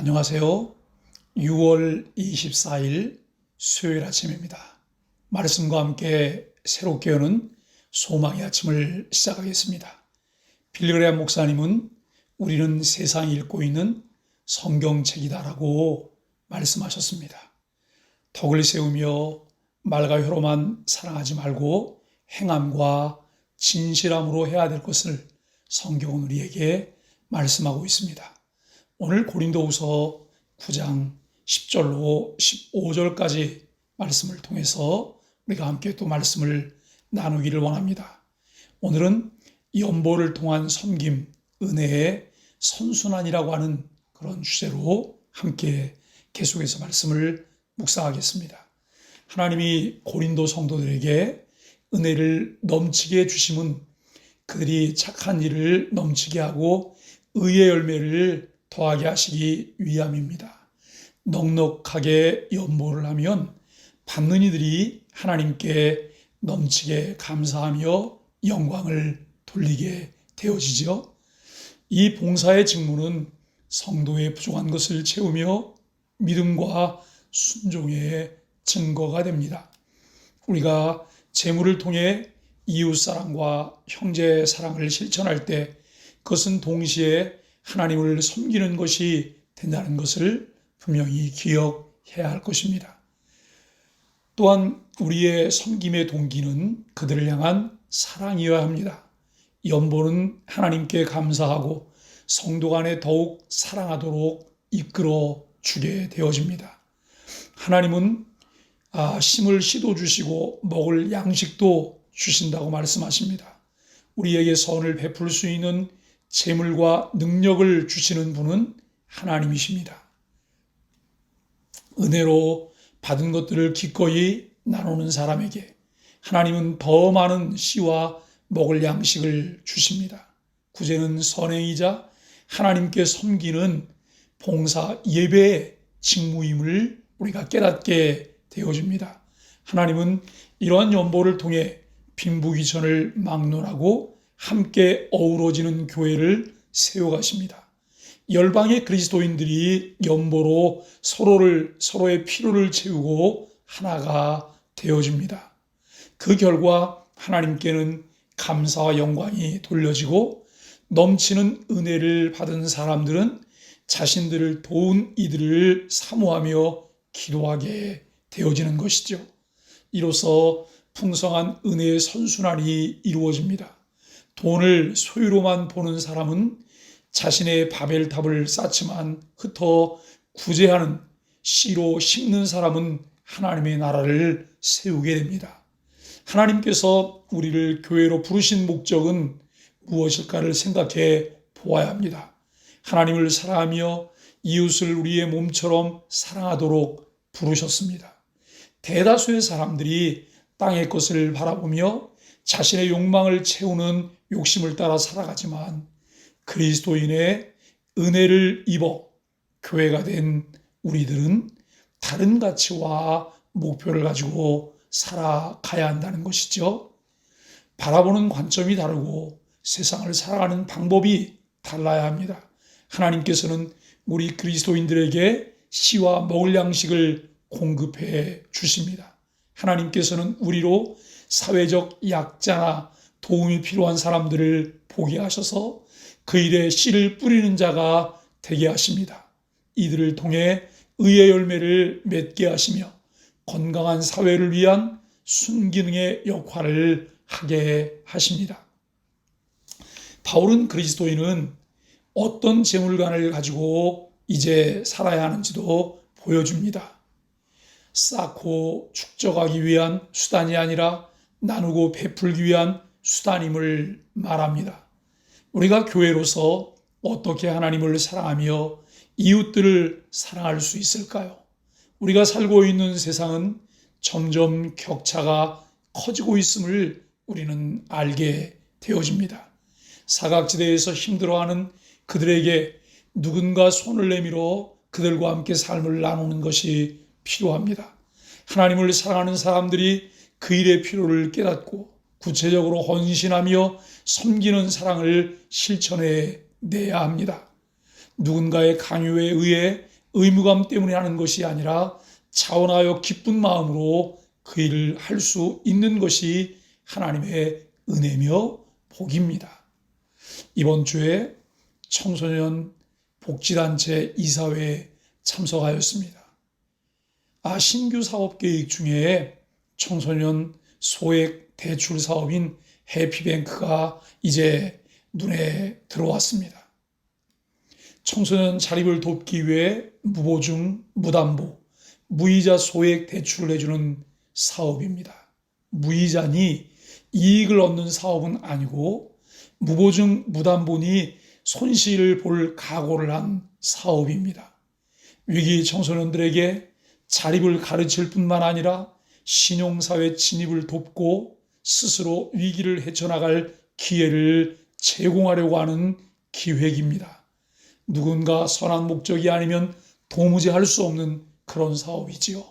안녕하세요. 6월 24일 수요일 아침입니다. 말씀과 함께 새롭게 여는 소망의 아침을 시작하겠습니다. 빌리그레암 목사님은 우리는 세상이 읽고 있는 성경책이다라고 말씀하셨습니다. 덕을 세우며 말과 혀로만 사랑하지 말고 행함과 진실함으로 해야 될 것을 성경은 우리에게 말씀하고 있습니다. 오늘 고린도후서 9장 10절로 15절까지 말씀을 통해서 우리가 함께 또 말씀을 나누기를 원합니다. 오늘은 연보를 통한 섬김, 은혜의 선순환이라고 하는 그런 주제로 함께 계속해서 말씀을 묵상하겠습니다. 하나님이 고린도 성도들에게 은혜를 넘치게 주심은 그들이 착한 일을 넘치게 하고 의의 열매를 더하게 하시기 위함입니다. 넉넉하게 연보를 하면 받는 이들이 하나님께 넘치게 감사하며 영광을 돌리게 되어지죠. 이 봉사의 직무는 성도의 부족한 것을 채우며 믿음과 순종의 증거가 됩니다. 우리가 재물을 통해 이웃사랑과 형제사랑을 실천할 때 그것은 동시에 하나님을 섬기는 것이 된다는 것을 분명히 기억해야 할 것입니다. 또한 우리의 섬김의 동기는 그들을 향한 사랑이어야 합니다. 연보는 하나님께 감사하고 성도 간에 더욱 사랑하도록 이끌어 주게 되어집니다. 하나님은 심을 씨도 주시고 먹을 양식도 주신다고 말씀하십니다. 우리에게 선을 베풀 수 있는 재물과 능력을 주시는 분은 하나님이십니다. 은혜로 받은 것들을 기꺼이 나누는 사람에게 하나님은 더 많은 씨와 먹을 양식을 주십니다. 구제는 선행이자 하나님께 섬기는 봉사 예배의 직무임을 우리가 깨닫게 되어집니다. 하나님은 이러한 연보를 통해 빈부귀천을 막론하고 함께 어우러지는 교회를 세워가십니다. 열방의 그리스도인들이 연보로 서로의 필요를 채우고 하나가 되어집니다. 그 결과 하나님께는 감사와 영광이 돌려지고 넘치는 은혜를 받은 사람들은 자신들을 도운 이들을 사모하며 기도하게 되어지는 것이죠. 이로써 풍성한 은혜의 선순환이 이루어집니다. 돈을 소유로만 보는 사람은 자신의 바벨탑을 쌓지만 흩어 구제하는 씨로 심는 사람은 하나님의 나라를 세우게 됩니다. 하나님께서 우리를 교회로 부르신 목적은 무엇일까를 생각해 보아야 합니다. 하나님을 사랑하며 이웃을 우리의 몸처럼 사랑하도록 부르셨습니다. 대다수의 사람들이 땅의 것을 바라보며 자신의 욕망을 채우는 욕심을 따라 살아가지만 그리스도인의 은혜를 입어 교회가 된 우리들은 다른 가치와 목표를 가지고 살아가야 한다는 것이죠. 바라보는 관점이 다르고 세상을 살아가는 방법이 달라야 합니다. 하나님께서는 우리 그리스도인들에게 씨와 먹을 양식을 공급해 주십니다. 하나님께서는 우리로 사회적 약자나 도움이 필요한 사람들을 보게 하셔서 그 일에 씨를 뿌리는 자가 되게 하십니다. 이들을 통해 의의 열매를 맺게 하시며 건강한 사회를 위한 순기능의 역할을 하게 하십니다. 바울은 그리스도인은 어떤 재물관을 가지고 이제 살아야 하는지도 보여줍니다. 쌓고 축적하기 위한 수단이 아니라 나누고 베풀기 위한 수단임을 말합니다. 우리가 교회로서 어떻게 하나님을 사랑하며 이웃들을 사랑할 수 있을까요? 우리가 살고 있는 세상은 점점 격차가 커지고 있음을 우리는 알게 되어집니다. 사각지대에서 힘들어하는 그들에게 누군가 손을 내밀어 그들과 함께 삶을 나누는 것이 필요합니다. 하나님을 사랑하는 사람들이 그 일의 필요를 깨닫고 구체적으로 헌신하며 섬기는 사랑을 실천해 내야 합니다. 누군가의 강요에 의해 의무감 때문에 하는 것이 아니라 자원하여 기쁜 마음으로 그 일을 할 수 있는 것이 하나님의 은혜며 복입니다. 이번 주에 청소년 복지단체 이사회에 참석하였습니다. 신규 사업 계획 중에 청소년 소액 대출 사업인 해피뱅크가 이제 눈에 들어왔습니다. 청소년 자립을 돕기 위해 무보증, 무담보, 무이자 소액 대출을 해주는 사업입니다. 무이자니 이익을 얻는 사업은 아니고 무보증, 무담보니 손실을 볼 각오를 한 사업입니다. 위기 청소년들에게 자립을 가르칠 뿐만 아니라 신용사회 진입을 돕고 스스로 위기를 헤쳐나갈 기회를 제공하려고 하는 기획입니다. 누군가 선한 목적이 아니면 도무지 할 수 없는 그런 사업이지요.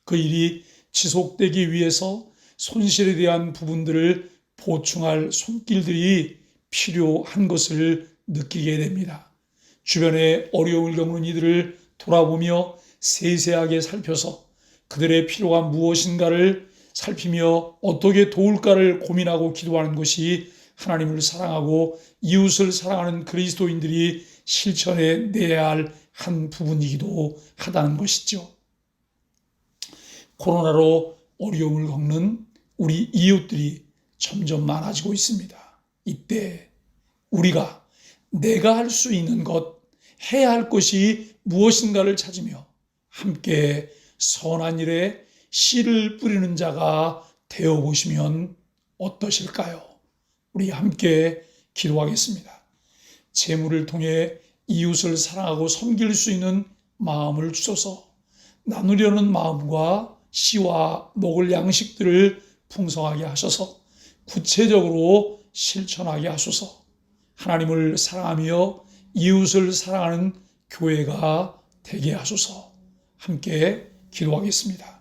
그 일이 지속되기 위해서 손실에 대한 부분들을 보충할 손길들이 필요한 것을 느끼게 됩니다. 주변에 어려움을 겪는 이들을 돌아보며 세세하게 살펴서 그들의 필요가 무엇인가를 살피며 어떻게 도울까를 고민하고 기도하는 것이 하나님을 사랑하고 이웃을 사랑하는 그리스도인들이 실천해 내야 할 한 부분이기도 하다는 것이죠. 코로나로 어려움을 겪는 우리 이웃들이 점점 많아지고 있습니다. 이때 우리가 내가 할 수 있는 것, 해야 할 것이 무엇인가를 찾으며 함께 선한 일에 씨를 뿌리는 자가 되어보시면 어떠실까요? 우리 함께 기도하겠습니다. 재물을 통해 이웃을 사랑하고 섬길 수 있는 마음을 주소서. 나누려는 마음과 씨와 먹을 양식들을 풍성하게 하셔서 구체적으로 실천하게 하소서. 하나님을 사랑하며 이웃을 사랑하는 교회가 되게 하소서. 함께 기도하겠습니다.